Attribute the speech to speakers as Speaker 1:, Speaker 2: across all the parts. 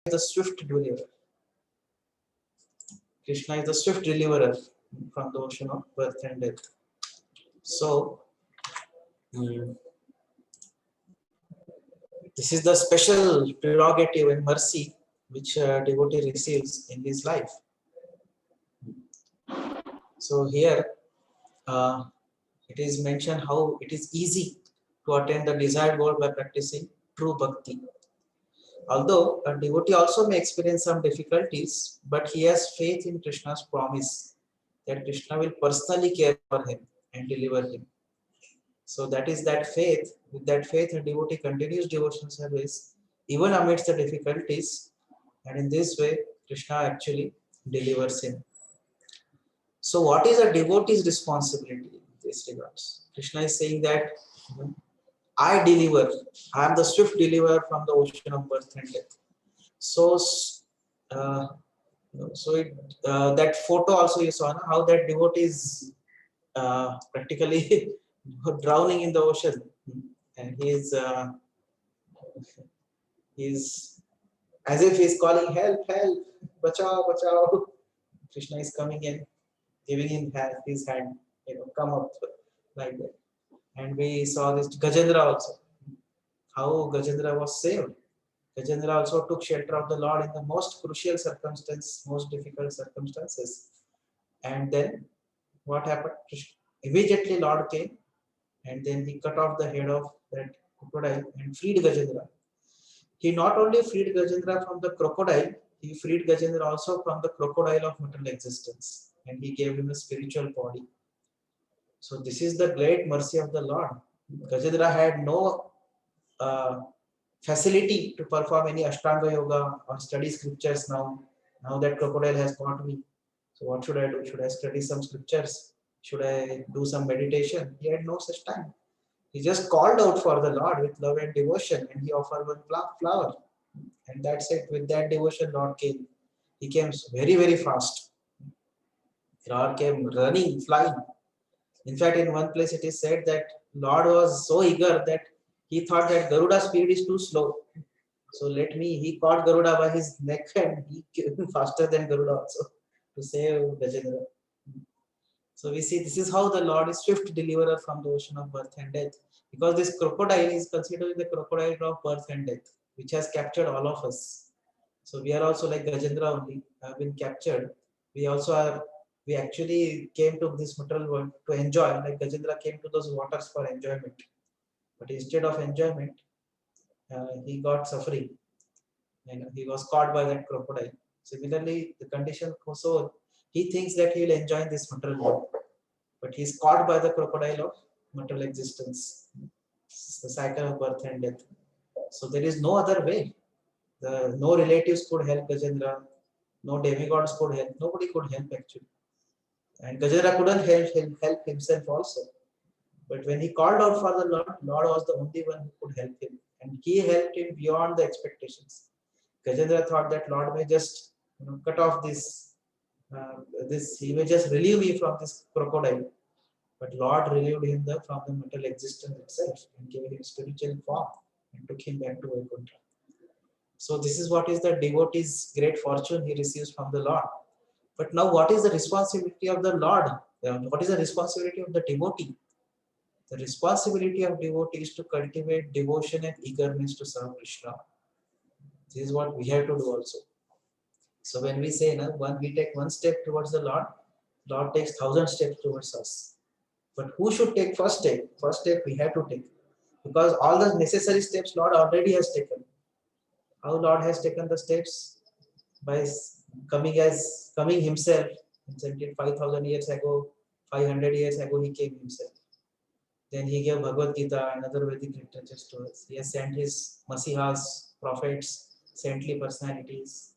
Speaker 1: is the swift deliverer. Krishna is the swift deliverer from the ocean of birth and death. So, this is the special prerogative and mercy which a devotee receives in his life. So here it is mentioned how it is easy to attain the desired goal by practicing true bhakti. Although a devotee also may experience some difficulties, but he has faith in Krishna's promise that Krishna will personally care for him and deliver him. So that is that faith. With that faith, a devotee continues devotional service even amidst the difficulties, and in this way, Krishna actually delivers him. So, what is a devotee's responsibility in this regards? Krishna is saying that I deliver, I am the swift deliverer from the ocean of birth and death. So, uh, that photo also you saw, how that devotee is practically drowning in the ocean, and he's as if he's calling help, help, bachao, bachao. Krishna is coming in, giving him his hand, come up like that. And we saw this Gajendra also, how Gajendra was saved. Gajendra also took shelter of the Lord in the most crucial circumstances, most difficult circumstances. And then what happened? Immediately Lord came and then he cut off the head of that crocodile and freed Gajendra. He not only freed Gajendra from the crocodile, he freed Gajendra also from the crocodile of material existence, and he gave him a spiritual body. So this is the great mercy of the Lord. Gajendra had no facility to perform any Ashtanga yoga or study scriptures now. Now that crocodile has caught me. So what should I do? Should I study some scriptures? Should I do some meditation? He had no such time. He just called out for the Lord with love and devotion, and he offered one flower. And that's it. With that devotion, Lord came. He came very, very fast. Lord came running, flying. In fact, in one place it is said that Lord was so eager that he thought that Garuda's speed is too slow. So he caught Garuda by his neck and he came faster than Garuda also to save Gajendra. So we see this is how the Lord is swift deliverer from the ocean of birth and death. Because this crocodile is considered the crocodile of birth and death, which has captured all of us. So we are also like Gajendra only, have been captured. We also are, we actually came to this material world to enjoy, like Gajendra came to those waters for enjoyment. But instead of enjoyment, he got suffering and he was caught by that crocodile. Similarly, the condition also, he thinks that he will enjoy this material world, but he is caught by the crocodile of material existence, the cycle of birth and death. So there is no other way. No relatives could help Gajendra, no demigods could help, nobody could help actually. And Gajendra couldn't help himself also. But when he called out for the Lord, Lord was the only one who could help him. And he helped him beyond the expectations. Gajendra thought that Lord may just cut off he may just relieve me from this crocodile. But Lord relieved him from the material existence itself and gave him spiritual form and took him back to Vaikuntha. So this is what is the devotee's great fortune he receives from the Lord. But now what is the responsibility of the Lord? What is the responsibility of the devotee? The responsibility of devotee is to cultivate devotion and eagerness to serve Krishna. This is what we have to do also. So when we say, we take one step towards the Lord, Lord takes 1,000 steps towards us. But who should take first step? First step we have to take. Because all the necessary steps Lord already has taken. How Lord has taken the steps? By coming himself. 5,000 years ago, 500 years ago, he came himself. Then he gave Bhagavad Gita and other Vedic literatures to us. He has sent his Masihas, prophets, saintly personalities.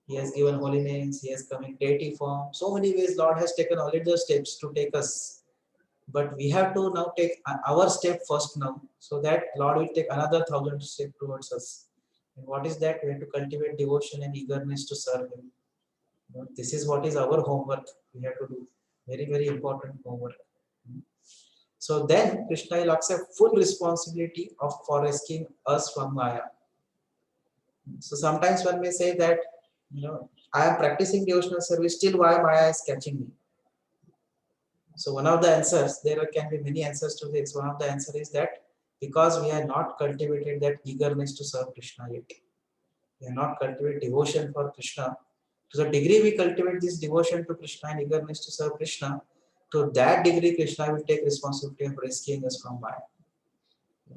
Speaker 1: He has given holy names. He has come in deity form. So many ways Lord has taken already the steps to take us. But we have to now take our step first now, so that Lord will take another 1,000 steps towards us. And what is that? We have to cultivate devotion and eagerness to serve Him. This is what is our homework we have to do. Very, very important homework. So then Krishna will accept full responsibility for rescuing us from Maya. So sometimes one may say that, I am practicing devotional service, still why Maya is catching me? So one of the answers, there can be many answers to this. One of the answer is that because we have not cultivated that eagerness to serve Krishna yet. We have not cultivated devotion for Krishna. To the degree we cultivate this devotion to Krishna and eagerness to serve Krishna, to that degree Krishna will take responsibility of rescuing us from Maya.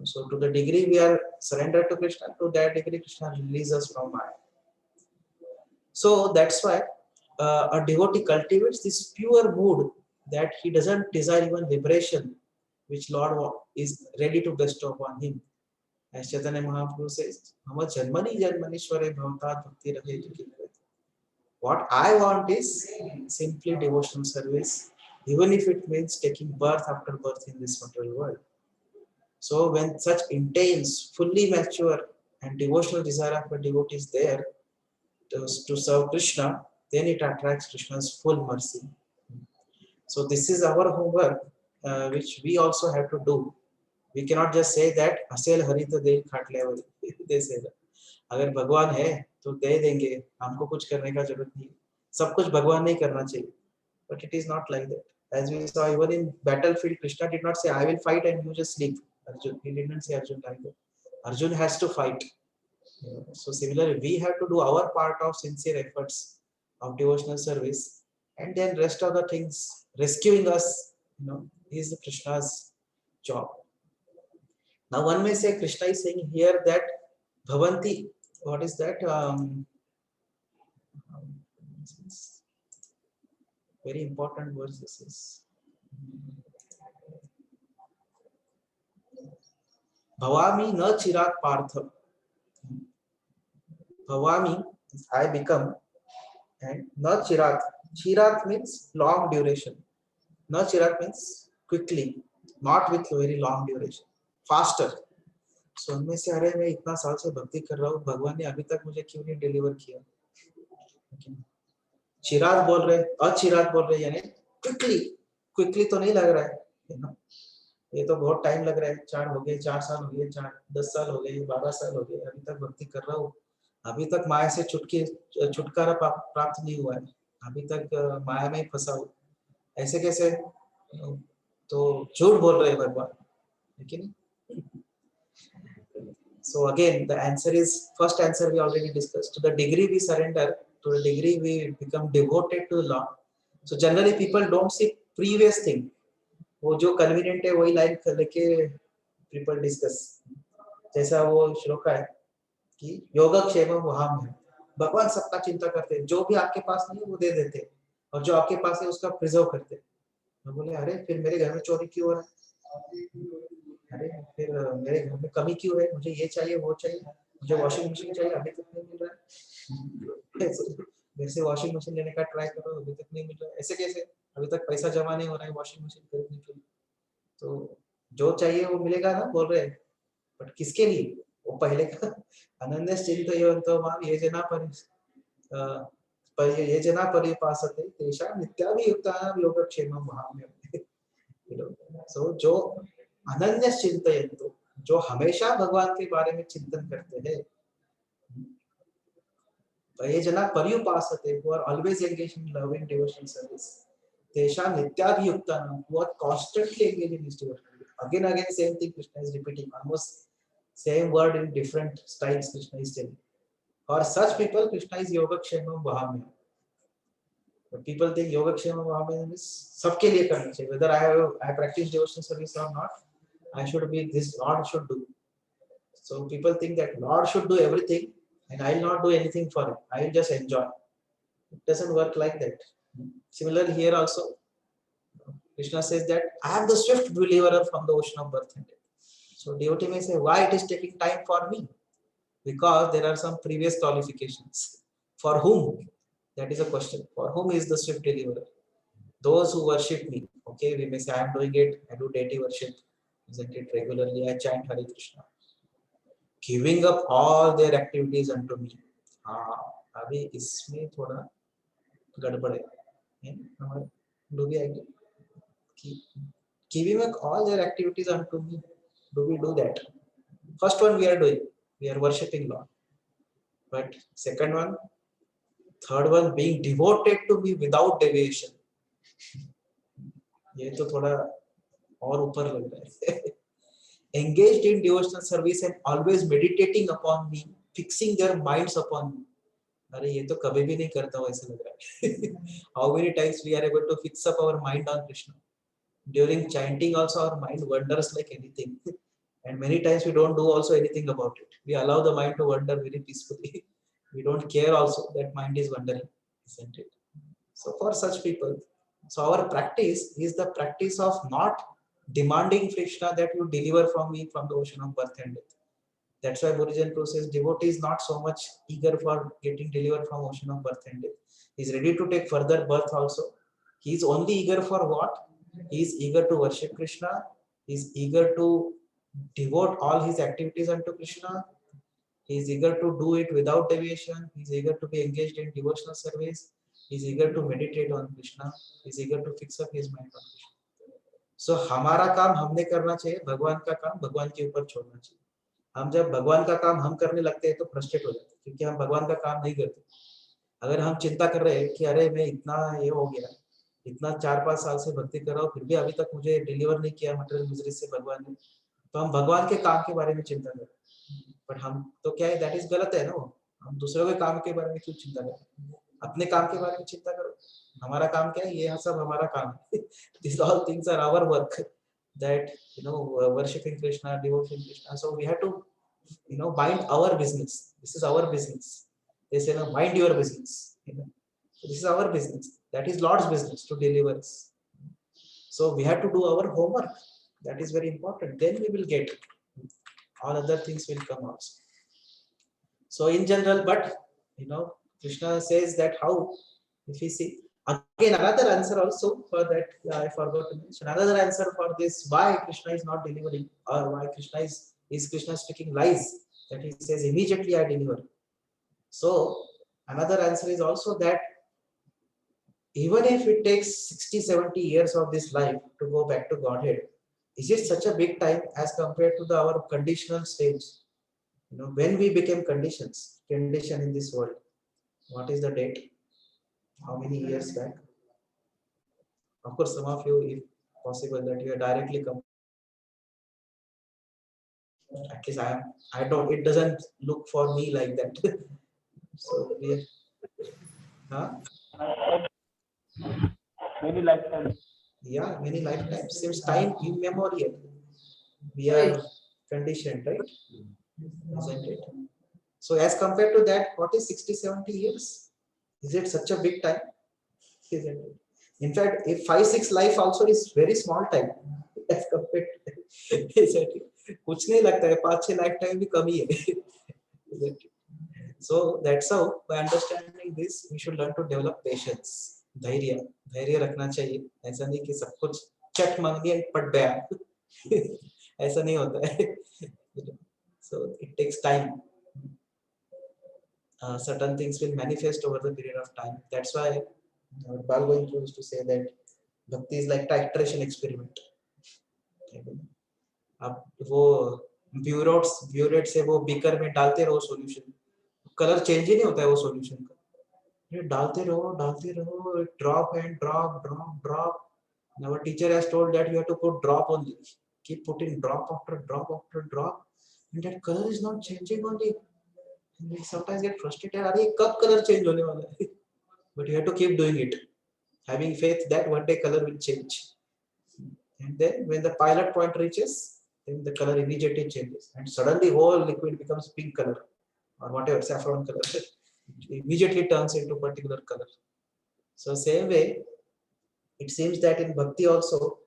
Speaker 1: So to the degree we are surrendered to Krishna, to that degree Krishna releases us from Maya. So that's why a devotee cultivates this pure mood that he doesn't desire even liberation, which Lord is ready to bestow upon him. As Chaitanya Mahaprabhu says, "Mama janmani janmanishware bhavatat bhakti rahetu kilvet." What I want is simply devotional service, even if it means taking birth after birth in this material world. So when such intense, fully mature and devotional desire of a devotee is there to serve Krishna, then it attracts Krishna's full mercy. So this is our homework, which we also have to do. We cannot just say that असेल हरि तो दे खाट ले they say that. अगर भगवान है तो दे देंगे, हमको कुछ करने का जरूरत नहीं, सब कुछ भगवान नहीं करना चाहिए. But it is not like that. As we saw even in battlefield, Krishna did not say I will fight and you just sleep. Arjun, he did not say Arjun like that. Arjun has to fight. So similarly, we have to do our part of sincere efforts of devotional service, and then rest of the things rescuing us, is Krishna's job. Now one may say Krishna is saying here that Bhavanti, what is that? Very important words this is. Bhavami na chirat partha. Bhavami, I become, and na chirat. Chirat means long duration. Na chirat means quickly, not with very long duration, faster. So उनमें से अरे मैं इतना साल से भक्ति कर रहा हूँ, भगवान ने अभी तक मुझे क्यों नहीं डिलीवर किया? चिराग बोल रहे, अचिराग बोल रहे, यानी क्विकली तो नहीं लग रहा है, ये तो बहुत टाइम लग रहा है, 4 हो गए, 4 साल हो गए, 10 साल हो गए, 12 साल हो गए, अभी तक भक्ति कर रहा हूँ, अभी तक माया से छुटकारा प्राप्त नहीं हुआ है, अभी तक माया में फंसा हूँ, ऐसे कैसे? तो झूठ बोल रहे भगवान, लेकिन so again the answer is, first answer we already discussed, to the degree we surrender, to the degree we become devoted to the Lord. So generally people don't see previous thing, वो जो convenient है वही line लेके people discuss, जैसा वो श्लोक है कि योगक्षेमं वहाम्यहम्, भगवान सबका चिंता करते हैं, जो भी आपके पास नहीं है वो दे देते हैं, और जो आपके पास है उसका प्रिजर्व करते हैं. मैं बोले अरे फिर मेरे घर में चोरी क्यों हो रहा है? अरे फिर मेरे घर में कमी क्यों है? मुझे ये चाहिए वो चाहिए, मुझे वॉशिंग मशीन चाहिए, अभी तक नहीं मिल रहा है, मेरे से वॉशिंग मशीन लेने का ट्राई करो, अभी तक नहीं मिल रहा है, ऐसे कैसे? अभी तक पैसा जमा नहीं हो रहा है वॉशिंग मशीन खरीदने के लिए. तो जो चाहिए वो मिलेगा ना, बोल रहे हैं, बट किसके लिए? वो पहले का अनन्य चिंतयन्तो मां ये जना पर ये जना परिपासते तेषां नित्याभियुक्तानां योगक्षेमं वहाम्यहम्. सो जो अनन्य चिंतयन्तो, जो हमेशा भगवान के बारे में चिंतन करते हैं, ये जना पर्युपासते, who are always engaged in loving devotional service, तेषां नित्याभियुक्तानां, who are constantly engaged in this devotional. Again same thing Krishna is repeating, almost same word in different styles Krishna is telling. For such people Krishna is yogakshemam vahamya. But people think yogakshemam vahamya means सबके लिए करना चाहिए, whether I practice devotional service or not, I should be, this Lord should do. So people think that Lord should do everything and I will not do anything for him, I will just enjoy. It doesn't work like that. Similarly here also Krishna says that I am the swift deliverer from the ocean of birth and death. So devotee may say, why it is taking time for me? Because there are some previous qualifications. For whom? That is a question. For whom is the swift deliverer? Those who worship me. Okay, we may say I am doing it, I do deity worship, isn't it, regularly, I chant Hare Krishna. Giving up all their activities unto me. अभी इसमें थोड़ा गड़बड़ है, do we agree? Giving up all their activities unto me, do we do that? First one we are doing, we are worshipping Lord. But second one, third one, being devoted to me without deviation. ये तो थोड़ा और ऊपर लग रहा है. Engaged in devotional service and always meditating upon me, fixing their minds upon me. अरे ये तो कभी भी नहीं करता हूँ ऐसा लग रहा है. How many times we are able to fix up our mind on Krishna? During chanting also our mind wanders like anything. And many times we don't do also anything about it. We allow the mind to wander very peacefully. We don't care also that mind is wandering, isn't it? So for such people, so our practice is the practice of not demanding Krishna that you deliver from me from the ocean of birth and death. That's why Gurujan says devotee is not so much eager for getting delivered from ocean of birth and death. He's ready to take further birth also. He's only eager for what? He's eager to worship Krishna. He's eager to devote all his activities unto Krishna. He's eager to do it without deviation. He's eager to be engaged in devotional service. He's eager to meditate on Krishna. He's eager to fix up his mind on Krishna. So हमारा काम हमने करना चाहिए, भगवान का काम भगवान के ऊपर छोड़ना चाहिए. हम जब भगवान का काम हम करने लगते हैं तो फ्रस्ट्रेट हो जाते हैं क्योंकि हम भगवान का काम नहीं करते. अगर हम चिंता कर रहे हैं कि अरे मैं इतना ये हो गया, इतना 4-5 साल से भक्ति कर रहा हूँ फिर भी अभी तक मुझे डिलीवर नहीं किया मटेरियल मिजरी से भगवान ने, तो हम भगवान के काम के बारे में चिंता कर रहे हैं. पर हम तो क्या है, दैट इज गलत है ना. हम दूसरों के काम के बारे में क्यों चिंता करें, अपने काम के बारे में चिंता करो. हमारा काम क्या है, ये सब हमारा काम है. These all things are our work, that worshiping Krishna, devoting Krishna. So we have to mind our business. This is our business. They say no, mind your business. So this is our business, that is Lord's business to deliver us. So we have to do our homework. That is very important. Then we will get all other things will come also. So in general, but Krishna says that how, if we see again another answer also for that, I forgot to mention another answer for this, why Krishna is not delivering, or why Krishna is Krishna speaking lies, that he says immediately I deliver. So another answer is also that even if it takes 60-70 years of this life to go back to Godhead, is it such a big time as compared to our conditional stage? When we became condition in this world, what is the date? How many years back? Of course, some of you, if possible, that you are directly come. At least I don't. It doesn't look for me like that. So we,
Speaker 2: many lifetimes.
Speaker 1: Yeah, many lifetimes. Since time immemorial, we are conditioned, right? Isn't it? So as compared to that, what is 60-70 years? Is it such a big time? Isn't it? In fact, if 5-6 life also is very small time as compared to, isn't it? कुछ नहीं लगता है, 5-6 lifetime भी कम ही है. Isn't it? So that's how, by understanding this, we should learn to develop patience. धैर्य रखना चाहिए. ऐसा नहीं कि सब कुछ चट मांगी and पट गया. ऐसा नहीं होता है. So it takes time. Certain things will manifest over the period of time. That's why Bal Govind used to say that bhakti is like titration experiment. अब वो ब्यूरेट से वो बीकर में डालते रहो सॉल्यूशन, कलर चेंज ही नहीं होता है वो सॉल्यूशन का. ये डालते रहो, drop and drop. Now our teacher has told that you have to put drop only. Keep putting drop after drop, and that color is not changing only. And we sometimes get frustrated. अरे कब color change होने वाला है? But you have to keep doing it, having faith that one day color will change. And then when the pilot point reaches, then the color immediately changes, and suddenly whole liquid becomes pink color or whatever, saffron color. It immediately turns into particular color. So same way, it seems that in bhakti also,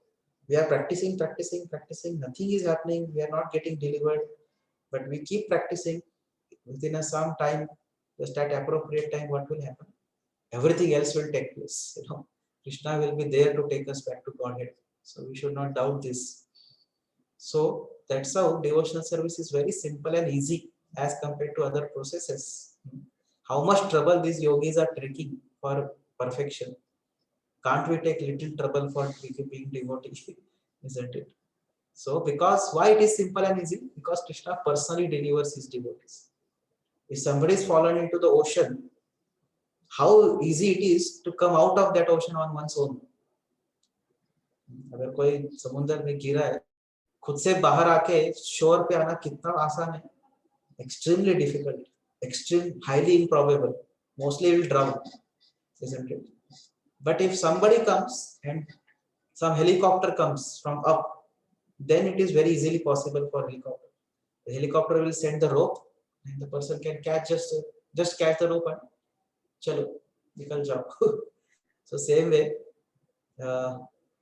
Speaker 1: we are practicing, nothing is happening, we are not getting delivered, but we keep practicing. Within some time, just at appropriate time, what will happen? Everything else will take place. Krishna will be there to take us back to Godhead. So we should not doubt this. So that's how devotional service is very simple and easy as compared to other processes. How much trouble these yogis are taking for perfection. Can't we take little trouble for being devotee? Isn't it? So because why it is simple and easy? Because Krishna personally delivers his devotees. If somebody is fallen into the ocean, how easy it is to come out of that ocean on one's own. अगर कोई समुद्र में गिरा है, खुद से बाहर आके शोर पे आना कितना आसान है. Extremely difficult, extreme, highly improbable. Mostly will drown, isn't it? But if somebody comes and some helicopter comes from up, then it is very easily possible for helicopter. The helicopter will send the rope, and the person can catch just catch the rope and chalo, nikal jao. So same way,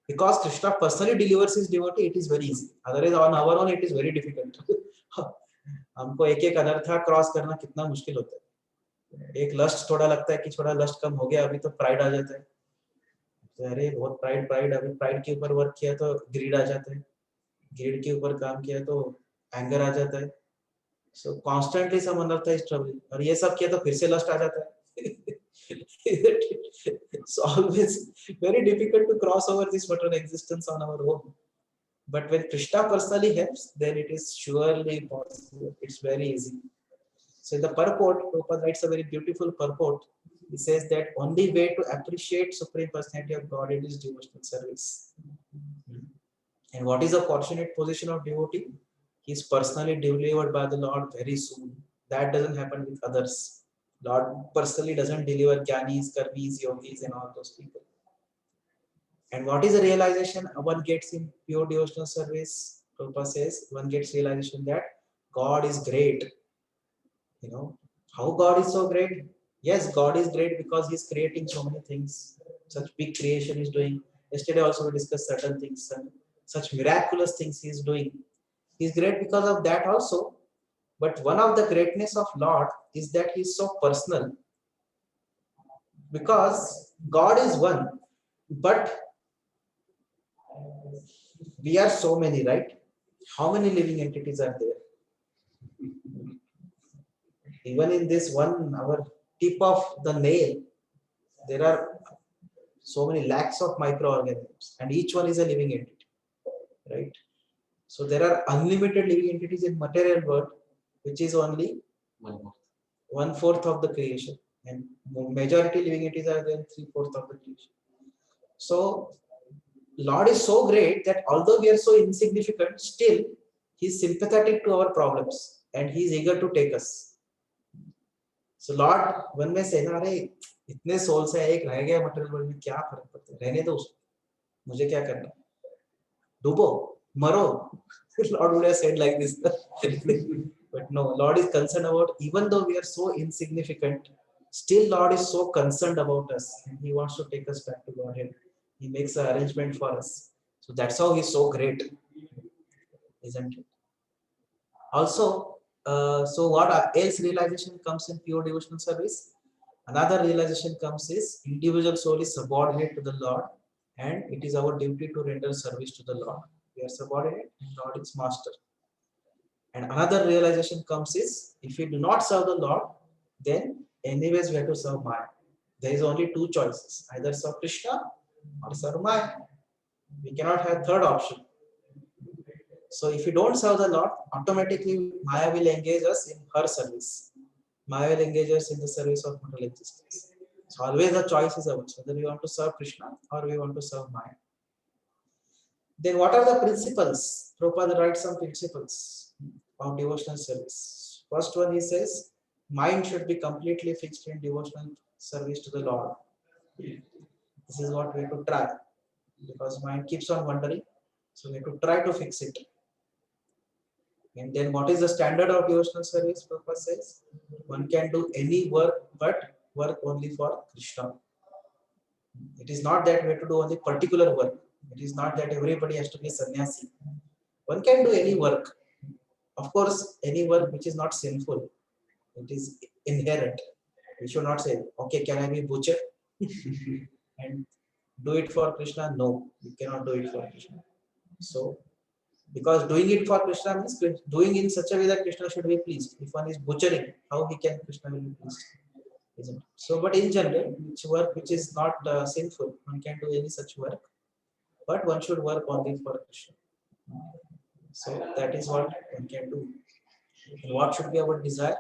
Speaker 1: because Krishna personally delivers his devotee, it is very easy. Otherwise, on our own, it is very difficult. हमको एक एक अनर्था cross करना कितना मुश्किल होता है. एक lust थोड़ा लगता है कि थोड़ा लस्ट कम हो गया, अभी तो प्राइड आ जाता है. तो अरे बहुत प्राइड, अभी प्राइड के ऊपर वर्क किया तो ग्रीड आ जाता है, ग्रीड के ऊपर काम किया तो एंगर आ जाता है. सो कॉन्स्टेंटली सब अनर्था इज ट्रबल, और ये सब किया तो फिर से लस्ट आ जाता है. It's always very difficult to cross over this material existence on our own. But when Krishna personally helps, then it is surely possible. It's very easy. So in the purport, Prabhupada writes a very beautiful purport. He says that only way to appreciate Supreme Personality of Godhead is devotional service. And what is the fortunate position of devotee? He is personally delivered by the Lord very soon. That doesn't happen with others. Lord personally doesn't deliver Jnanis, Karmis, Yogis and all those people. And what is the realization one gets in pure devotional service? Prabhupada says one gets realization that God is great. You know, how God is so great? Yes, God is great because He is creating so many things. Such big creation He is doing. Yesterday also we discussed certain things, such miraculous things He is doing. He is great because of that also. But one of the greatness of Lord is that He is so personal. Because God is one, but we are so many, right? How many living entities are there? Even in this one, our tip of the nail, there are so many lakhs of microorganisms, and each one is a living entity, right? So there are unlimited living entities in material world, which is only 1/4 of the creation, and majority living entities are there 3/4 of the creation. So Lord is so great that although we are so insignificant, still He is sympathetic to our problems and He is eager to take us. So Lord, one may say, "अरे इतने soul से एक रह गया material world में, क्या फर्क पड़ता है, रहने दो उसको, मुझे क्या करना, डूबो, मरो." Lord would have said like this. But no, Lord is concerned about, even though we are so insignificant, still Lord is so concerned about us and He wants to take us back to Godhead. He makes an arrangement for us. So that's how He's so great, isn't it? Also, so what else realization comes in pure devotional service? Another realization comes is individual soul is subordinate to the Lord, and it is our duty to render service to the Lord. We are subordinate and Lord is master. And another realization comes is, if we do not serve the Lord, then anyways we have to serve Maya. There is only two choices, either serve Krishna or serve Maya. We cannot have third option. So if you don't serve the Lord, automatically Maya will engage us in her service. Maya will engage us in the service of material existence. So always the choice is ours, whether we want to serve Krishna or we want to serve Maya. Then what are the principles? Prabhupada writes some principles of devotional service. First one, he says, mind should be completely fixed in devotional service to the Lord. This is what we have to try, because mind keeps on wandering. So we have to try to fix it. And then what is the standard of devotional service? Prabhupada says, one can do any work, but work only for Krishna. It is not that we have to do only particular work. It is not that everybody has to be sannyasi. One can do any work. Of course, any work which is not sinful. It is inherent. We should not say, okay, can I be butcher and do it for Krishna? No, you cannot do it for Krishna. So, because doing it for Krishna means doing in such a way that Krishna should be pleased. If one is butchering, how he can Krishna will be pleased? Isn't it? So, but in general, which work which is not sinful, one can do any such work, but one should work only for Krishna. So that is what one can do. And what should be our desire?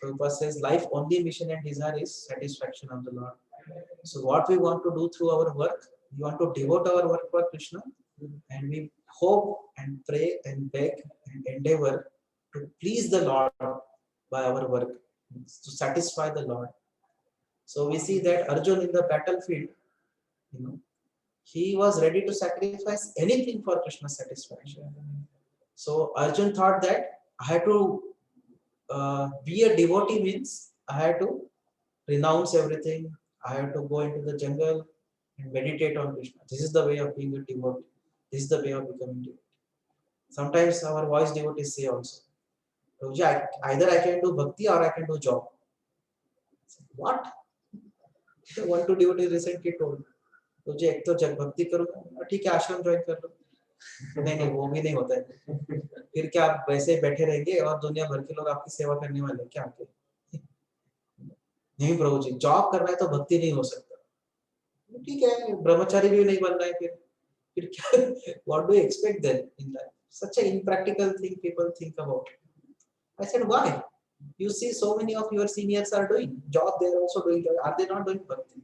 Speaker 1: Prabhupada says life only mission and desire is satisfaction of the Lord. So what we want to do through our work, we want to devote our work for Krishna, and we hope and pray and beg and endeavor to please the Lord by our work, to satisfy the Lord. So we see that Arjun in the battlefield, you know, he was ready to sacrifice anything for Krishna's satisfaction. So Arjun thought that I had to be a devotee means I had to renounce everything. I have to go into the jungle and meditate on Krishna. This is the way of being a devotee. This is the way of becoming devotee. Sometimes our voice devotees say also, "Prabhuji, either I can do bhakti or I can do job." What? The one two devotee recently told, "Prabhuji, एक तो जब भक्ति करूँगा, ठीक है आश्रम join कर लो." नहीं नहीं वो भी नहीं होता है. फिर क्या आप वैसे बैठे रहेंगे और दुनिया भर के लोग आपकी सेवा करने वाले क्या आपके? नहीं प्रभु जी, जॉब करना है तो भक्ति नहीं हो सकता. ठीक है, ब्रह्मचारी भी नहीं बनना है फिर क्या? What do you expect then in life? Such an impractical thing people think about. I said, why? You see, so many of your seniors are doing job. They are also doing job. Are they not doing bhakti?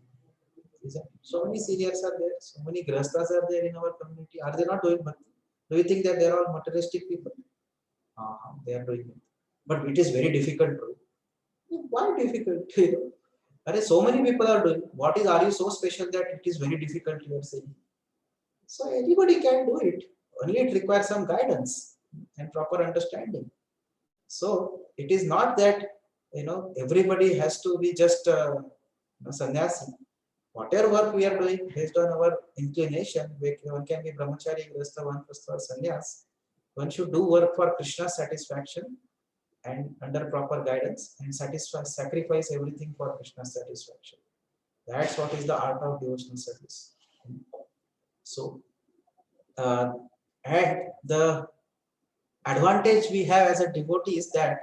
Speaker 1: So many seniors are there. So many grastas are there in our community. Are they not doing bhakti? Do you think that they are all materialistic people? They are doing it. But it is very difficult. Why difficult? So many people are doing. What is? Are you so special that it is very difficult? You are saying. So everybody can do it. Only it requires some guidance and proper understanding. So it is not that everybody has to be just sannyasi. Whatever work we are doing based on our inclination, one can be brahmachari, grihastha, vanprastha, or sannyas. One should do work for Krishna's satisfaction and under proper guidance and sacrifice everything for Krishna's satisfaction. That's what is the art of devotional service. So, and the advantage we have as a devotee is that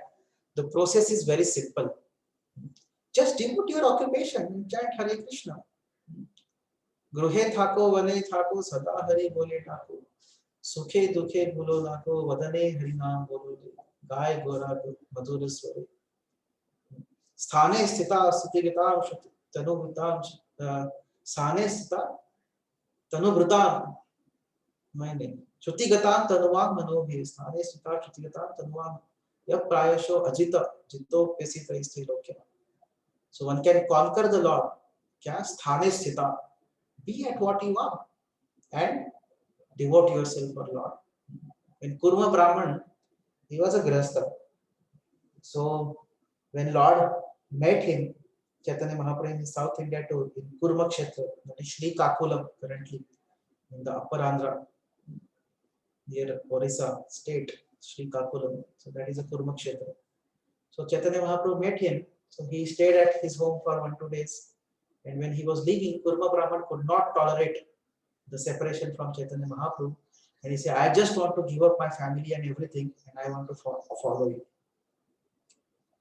Speaker 1: the process is very simple. Just devote your occupation and chant Hare Krishna. Gruhe thako vane thako sada Hare bole thako. Sukhe dukhe bhulo nako vadane Hari naam bolo de. Gaye gora madhur sware. Sthane sthita sthigita tanubhutam sthane sthita tanubhutam. मैंने श्रुतिगतां तनुवां मनोभि स्थाने स्थिता श्रुतिगतां तनुवां यह प्रायशो Ajit जितोप्यसित स्त्रीलोक्य. So one can conquer the Lord. क्या स्थाने स्थिता, be at what you are and devote yourself for Lord. When Kurma Brahman, he was a grihastha. So when Lord met him, Chaitanya Mahaprabhu in South India tour in Kurma Kshetra, that is Sri Kakulam currently in the Upper Andhra, near Orissa state, Sri Kakulam. So that is a Kurma Kshetra. So Chaitanya Mahaprabhu met him. So he stayed at his home for 1-2 days. And when he was leaving, Kurma Brahman could not tolerate the separation from Chaitanya Mahaprabhu. And he said, I just want to give up my family and everything and I want to follow you.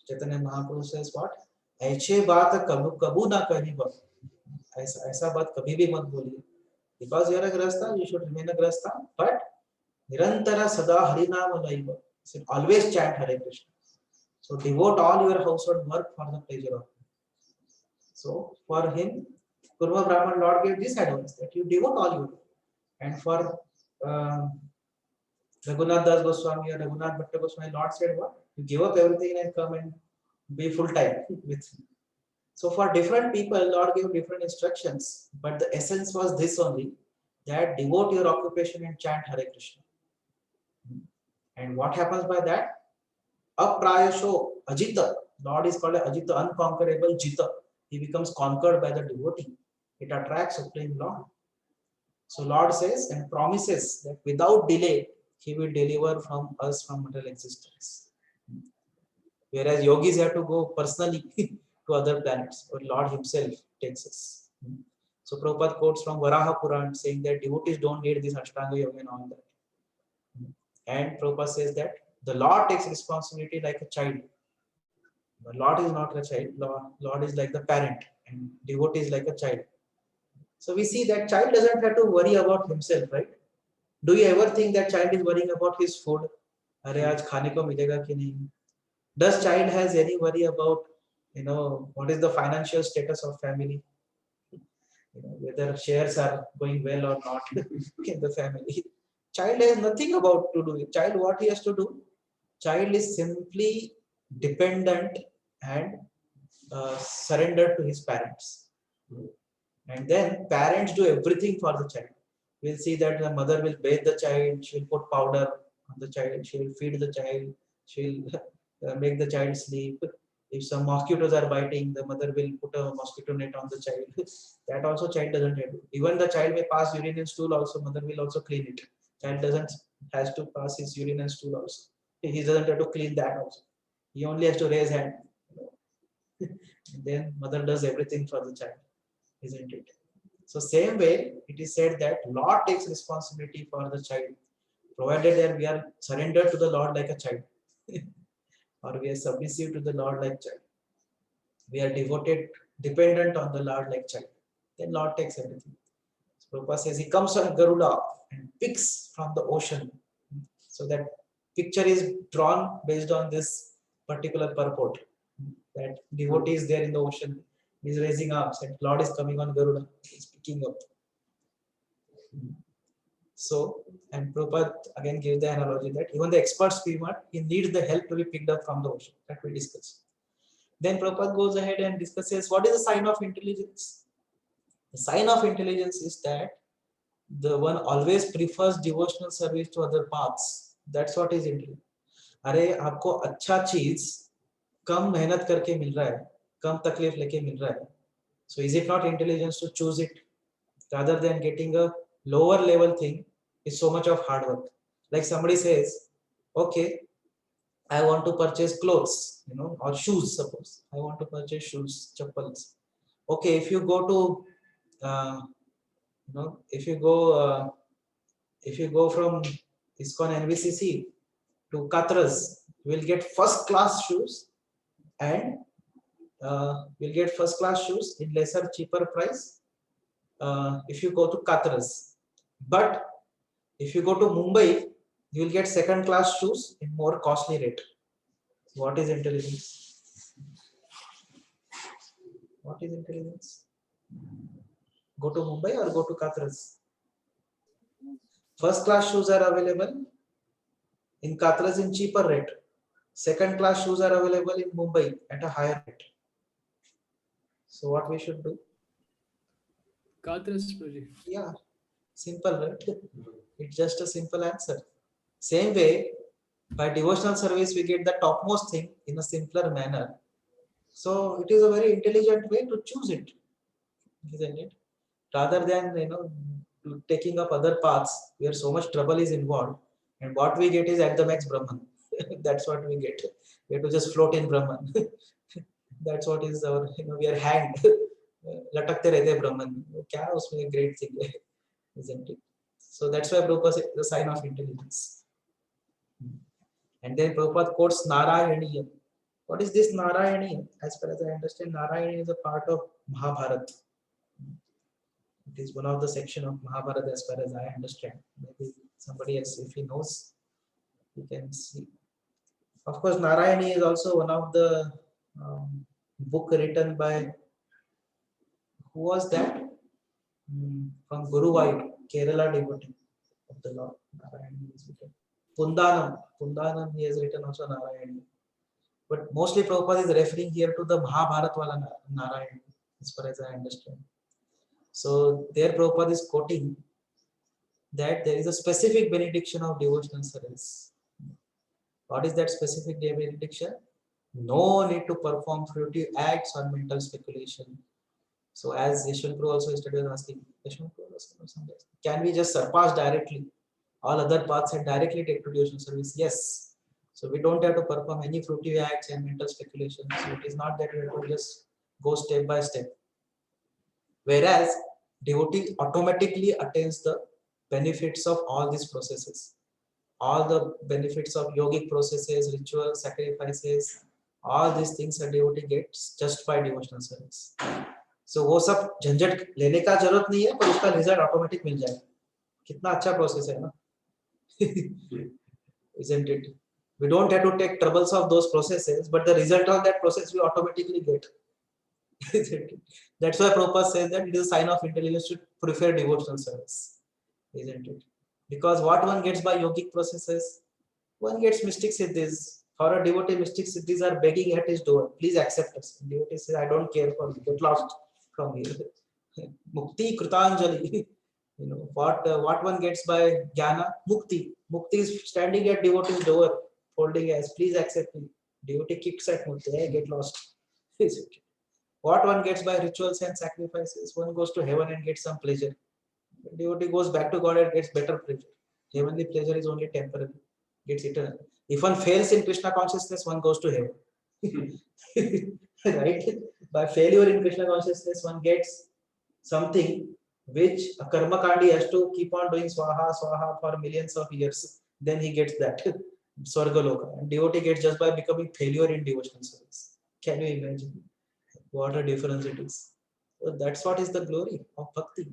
Speaker 1: Chaitanya Mahaprabhu says what? ऐसे बात कबू ना कहीं बा. ऐसा बात कभी भी मत बोलिए. Because you are a grihastha, you should remain a grihastha. But Nirantara Sada Harinama Laiva. So always chant Hare Krishna. So devote all your household work for the pleasure of Him. So for him, Kurma Brahman Lord gave this advice that you devote all your work. And for Raghunath Das Goswami or Raghunath Bhatta Goswami, Lord said what? You give up everything and come and be full time with him. So for different people, Lord gave different instructions. But the essence was this only, that devote your occupation and chant Hare Krishna. And what happens by that? Aprayasho Ajita. Lord is called Ajita, unconquerable Jita. He becomes conquered by the devotee. It attracts Supreme Lord. So Lord says and promises that without delay, He will deliver from us from material existence. Whereas yogis have to go personally to other planets, but Lord Himself takes us. So Prabhupada quotes from Varaha Puran saying that devotees don't need this Ashtanga Yoga and all that. And Prabhupada says that the Lord takes responsibility like a child. The Lord is not a child. Lord is like the parent, and devotee is like a child. So we see that child doesn't have to worry about himself, right? Do you ever think that child is worrying about his food? अरे आज खाने को मिलेगा कि नहीं? Does child has any worry about, what is the financial status of family? Whether shares are going well or not in the family. Child has nothing about to do. Child, what he has to do? Child is simply dependent and surrendered to his parents. And then parents do everything for the child. We'll see that the mother will bathe the child, she will put powder on the child, she will feed the child, she will make the child sleep. If some mosquitoes are biting, the mother will put a mosquito net on the child. That also child doesn't have to. Even the child may pass urine and stool also, mother will also clean it. Child doesn't has to pass his urine and stool also. He doesn't have to clean that also. He only has to raise hand. And then mother does everything for the child, isn't it? So same way, it is said that Lord takes responsibility for the child, provided that we are surrendered to the Lord like a child, or we are submissive to the Lord like child. We are devoted, dependent on the Lord like child. Then Lord takes everything. So Prabhupada says he comes on Garuda and picks from the ocean. So that picture is drawn based on this particular purport. That devotee is there in the ocean, he is raising arms, and Lord is coming on Garuda, he is picking up. So, and Prabhupada again gives the analogy that even the expert swimmer, he needs the help to be picked up from the ocean, that we discuss. Then Prabhupada goes ahead and discusses what is the sign of intelligence. The sign of intelligence is that the one always prefers devotional service to other paths. That's what is intelligence. अरे आपको अच्छा चीज कम मेहनत करके मिल रहा है, कम तकलीफ लेके मिल रहा है. So is it not intelligence to choose it rather than getting a lower level thing is so much of hard work. Like somebody says, okay, I want to purchase clothes, or shoes. Suppose I want to purchase shoes, chappals. Okay, if you go to, if you go from ISKCON NVCC to Katras, you will get first class shoes, and you'll get first class shoes in lesser, cheaper price. If you go to Katras, but if you go to Mumbai, you will get second class shoes in more costly rate. What is intelligence? What is intelligence? Go to Mumbai or go to Katras? First class shoes are available in Katras in cheaper rate. Second class shoes are available in Mumbai at a higher rate. So what we should do?
Speaker 2: Katras project.
Speaker 1: Yeah, simple, right? It's just a simple answer. Same way, by devotional service, we get the topmost thing in a simpler manner. So it is a very intelligent way to choose it, isn't it? Rather than taking up other paths where so much trouble is involved, and what we get is at the max Brahman. That's what we get. We have to just float in Brahman. That's what is our, we are hanged. लटकते रहते ब्रह्मन, क्या उसमें great thing है, isn't it? So that's why Prabhupada said the sign of intelligence. And then Prabhupada quotes Narayaniyam. What is this Narayaniyam? As far as I understand, Narayaniyam is a part of Mahabharata. It is one of the section of Mahabharata as far as I understand. Maybe somebody else, if he knows, you can see. Of course, Narayani is also one of the book written by, who was that? From Guruvayur, Kerala devotee of the Lord. Narayani is written. Pundanam, he has written also Narayani. But mostly Prabhupada is referring here to the Mahabharata wala Narayani, as far as I understand. So there Prabhupada is quoting that there is a specific benediction of devotional service. What is that specific benediction? No need to perform fruitive acts or mental speculation. So as Yeshwant Prabhu also yesterday was asking, can we just surpass directly? All other paths and directly take to devotional service? Yes. So we don't have to perform any fruitive acts and mental speculation. So it is not that we have to just go step by step. Whereas devotee automatically attains the benefits of all these processes. All the benefits of yogic processes, rituals, sacrifices, all these things a devotee gets just by devotional service. So वो सब झंझट लेने का जरूरत नहीं है, पर उसका रिजल्ट ऑटोमेटिक मिल जाएगा. कितना अच्छा प्रोसेस है ना, isn't it? We don't have to take troubles of those processes, but the result of that process we automatically get. That's why Prabhupada says that it is a sign of intelligence to prefer devotional service, isn't it? Because what one gets by yogic processes, one gets mystic siddhis. For a devotee, mystic siddhis are begging at his door. Please accept us. Devotee says, I don't care for you. Get lost from here. Mukti Kritanjali. What one gets by jnana, mukti. Mukti is standing at devotee's door, holding hands. Please accept me. Devotee kicks at mukti. Hey, get lost. What one gets by rituals and sacrifices, one goes to heaven and gets some pleasure. Devotee goes back to God and gets better pleasure. Heavenly pleasure is only temporary, gets eternal. If one fails in Krishna consciousness, one goes to heaven. Right? By failure in Krishna consciousness, one gets something which a karma kandi has to keep on doing swaha, swaha for millions of years. Then he gets that Swargaloka. And devotee gets just by becoming failure in devotional service. Can you imagine what a difference it is? So that's what is the glory of bhakti.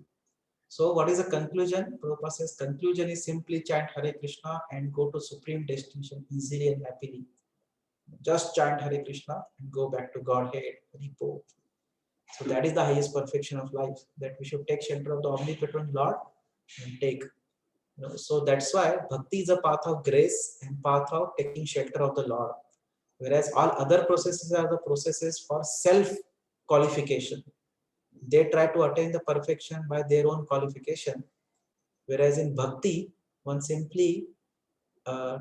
Speaker 1: So what is the conclusion? Prabhupada says conclusion is simply chant Hare Krishna and go to supreme destination easily and happily. Just chant Hare Krishna and go back to Godhead, Ripo. So that is the highest perfection of life, that we should take shelter of the omnipotent Lord and take. So that's why bhakti is a path of grace and path of taking shelter of the Lord. Whereas all other processes are the processes for self qualification. They try to attain the perfection by their own qualification. Whereas in bhakti, one simply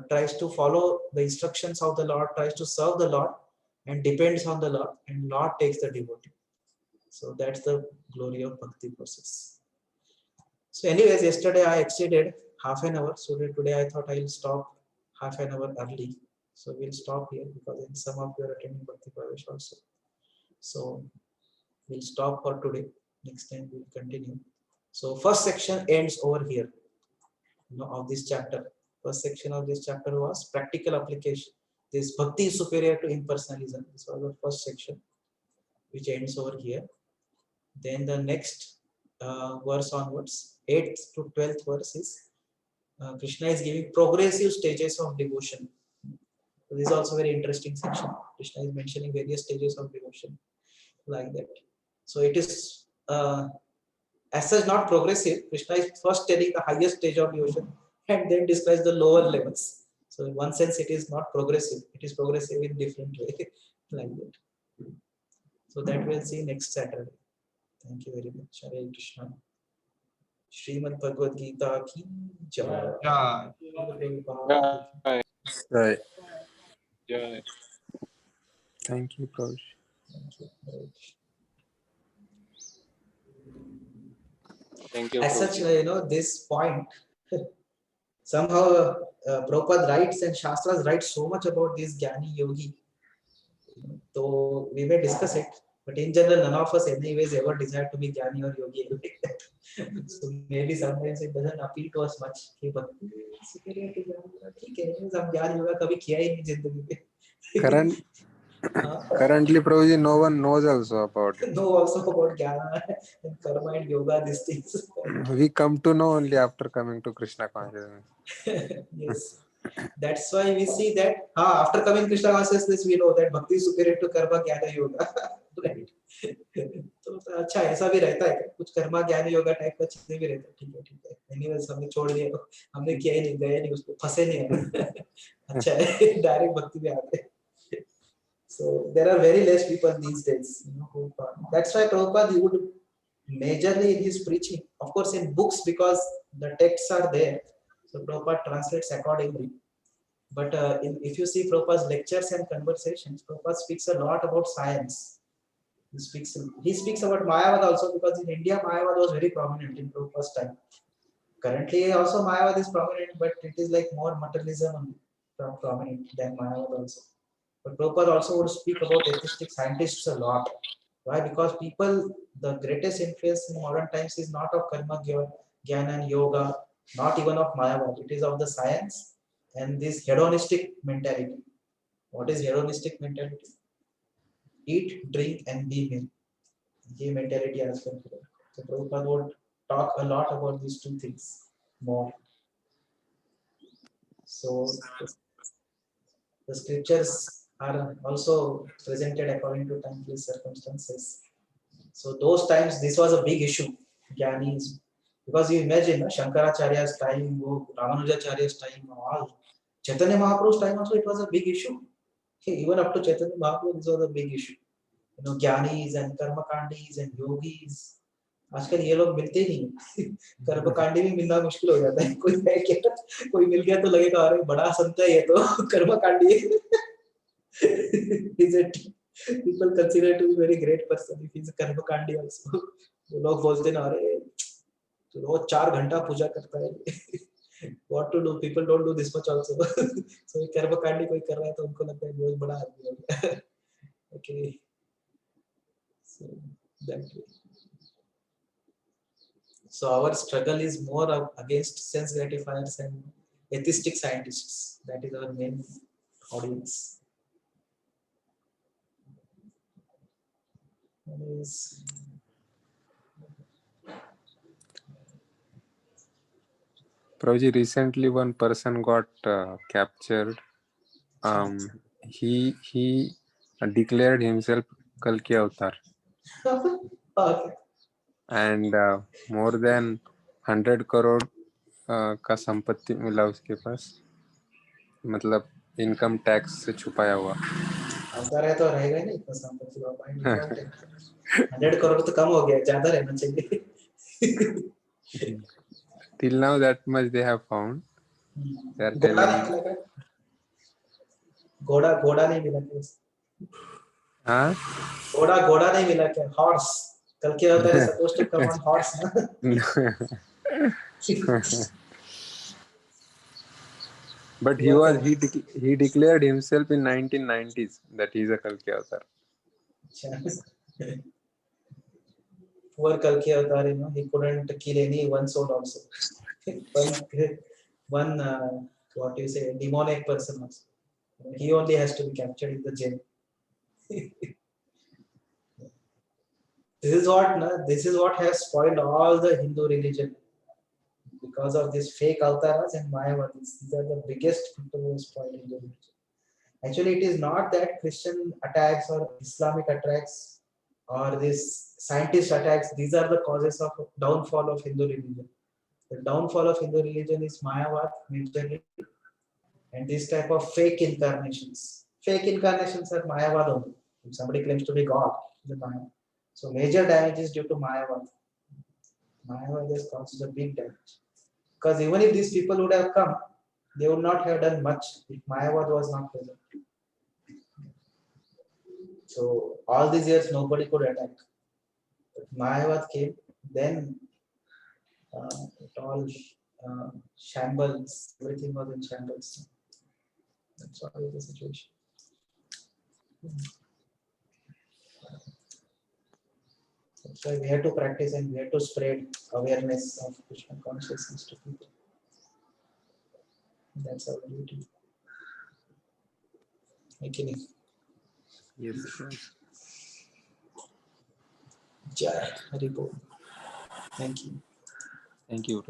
Speaker 1: tries to follow the instructions of the Lord, tries to serve the Lord, and depends on the Lord, and Lord takes the devotee. So that's the glory of bhakti process. So anyways, yesterday I exceeded half an hour. So today I thought I'll stop half an hour early. So we'll stop here because in some of you are attending Bhakti Pravesh also. So we'll stop for today. Next time we'll continue. So first section ends over here, of this chapter. First section of this chapter was practical application. This bhakti is superior to impersonalism. This was the first section, which ends over here. Then the next verse onwards, 8th to 12th verse is Krishna is giving progressive stages of devotion. So this is also very interesting section. Krishna is mentioning various stages of devotion like that. So it is as such not progressive. Krishna is first telling the highest stage of devotion and then describes the lower levels. So in one sense it is not progressive. It is progressive in different way like that. So that we'll see next Saturday. Thank you very much. Hare Krishna. Srimad Bhagavad Gita ki jai.
Speaker 2: Right. Thank you, Prabhu.
Speaker 1: Thank you.
Speaker 3: Thank you.
Speaker 1: As such, this point, somehow Prabhupada writes and Shastras write so much about this Jnani Yogi. So we may discuss it, but in general, none of us anyways ever desire to be Jnani or Yogi. So maybe sometimes it doesn't appeal to us much.
Speaker 2: Currently, Prabhuji, no one knows also about it.
Speaker 1: Know also about Jnana and Karma and Yoga, these things.
Speaker 2: We come to know only after coming to Krishna consciousness.
Speaker 1: Yes. That's why we see that after coming Krishna consciousness, we know that Bhakti is superior to Karma, Jnana, Yoga. Right? तो अच्छा ऐसा भी रहता है कुछ कर्मा ज्ञान yoga type का चीजें भी रहता है ठीक है एनीवेज हमने छोड़ दिया हमने किया ही नहीं गए नहीं उसको फंसे नहीं अच्छा है डायरेक्ट भक्ति में आ गए so there are very less people these days who that's why Prabhupada would majorly in his preaching of course in books because the texts are there so Prabhupada translates accordingly but if you see Prabhupada's lectures and conversations Prabhupada speaks a lot about science. He speaks about Mayavad also because in India Mayavad was very prominent in Prabhupada's time. Currently also Mayavad is prominent, but it is like more materialism prominent than Mayavad also. But Prabhupada also would speak about atheistic scientists a lot. Why? Because people, the greatest influence in modern times is not of karma, jnana and yoga, not even of Mayavad. It is of the science and this hedonistic mentality. What is hedonistic mentality? Eat, drink, and be merry. The mentality as well. So Prabhupada would talk a lot about these two things more. So The scriptures are also presented according to timely circumstances. So those times, this was a big issue. Jnanis, because you imagine Shankaracharya's time, Ramanujacharya's time, all Chaitanya Mahaprabhu's time also it was a big issue. Even up to Chaitanya Mahaprabhu, this was a big issue. ज्ञानीज and कर्मकांडीज and yogis आजकल ये लोग मिलते ही नहीं कर्मकांडी भी मिलना मुश्किल हो जाता है कोई है क्या कोई मिल गया तो लगेगा अरे बड़ा संत है ये तो कर्मकांडी is it people consider to be very great person if he's a कर्मकांडी also तो लोग बोलते ना अरे तो रोज 4 घंटा पूजा करता है what to do people don't do this much also so कर्मकांडी कोई कर रहा है तो उनको लगता है बहुत बड़ा आदमी है okay. So that way. So our struggle is more against sense gratifiers and atheistic scientists. That is our main audience.
Speaker 2: Prabhuji, recently one person got captured. He declared himself Kalki Avatar.
Speaker 1: Okay.
Speaker 2: And more than 100 crore का संपत्ति मिला उसके पास, मतलब income tax से छुपाया हुआ।
Speaker 1: अवतार है तो रहेगा ही नहीं इतना संपत्ति बाबा 100 करोड़ तो कम हो गया, ज्यादा रहना चाहिए।
Speaker 2: Till now that much they have found. They are telling
Speaker 1: घोड़ा नहीं मिला क्या?
Speaker 2: हाँ,
Speaker 1: घोड़ा नहीं मिला क्या? हॉर्स कल के होता है supposed to come on horse ना?
Speaker 2: But he declared himself in 1990s that he is a Kalki Avatar.
Speaker 1: Poor Kalki Avatar, he couldn't kill any one soul also. one what do you say, demonic person also. He only has to be captured in the jail. This is what has spoiled all the Hindu religion. Because of these fake avatars and Mayavadis, these are the biggest people who spoil Hindu religion. Actually, it is not that Christian attacks or Islamic attacks or this scientist attacks, these are the causes of downfall of Hindu religion. The downfall of Hindu religion is Mayavad majorly, and this type of fake incarnations. Fake incarnations are Mayavad only. If somebody claims to be God, the Maya. So major damage is due to Mayavad. Mayavad has caused a big damage. Because even if these people would have come, they would not have done much if Mayavad was not present. So all these years nobody could attack. But Mayavad came, then it all shambles, everything was in shambles. That's what is the situation. That's why we have to practice and we have to spread awareness of Krishna consciousness to people. That's our duty. Okay.
Speaker 2: Yes.
Speaker 1: Jai Hari Bol. Thank you.
Speaker 2: Thank you.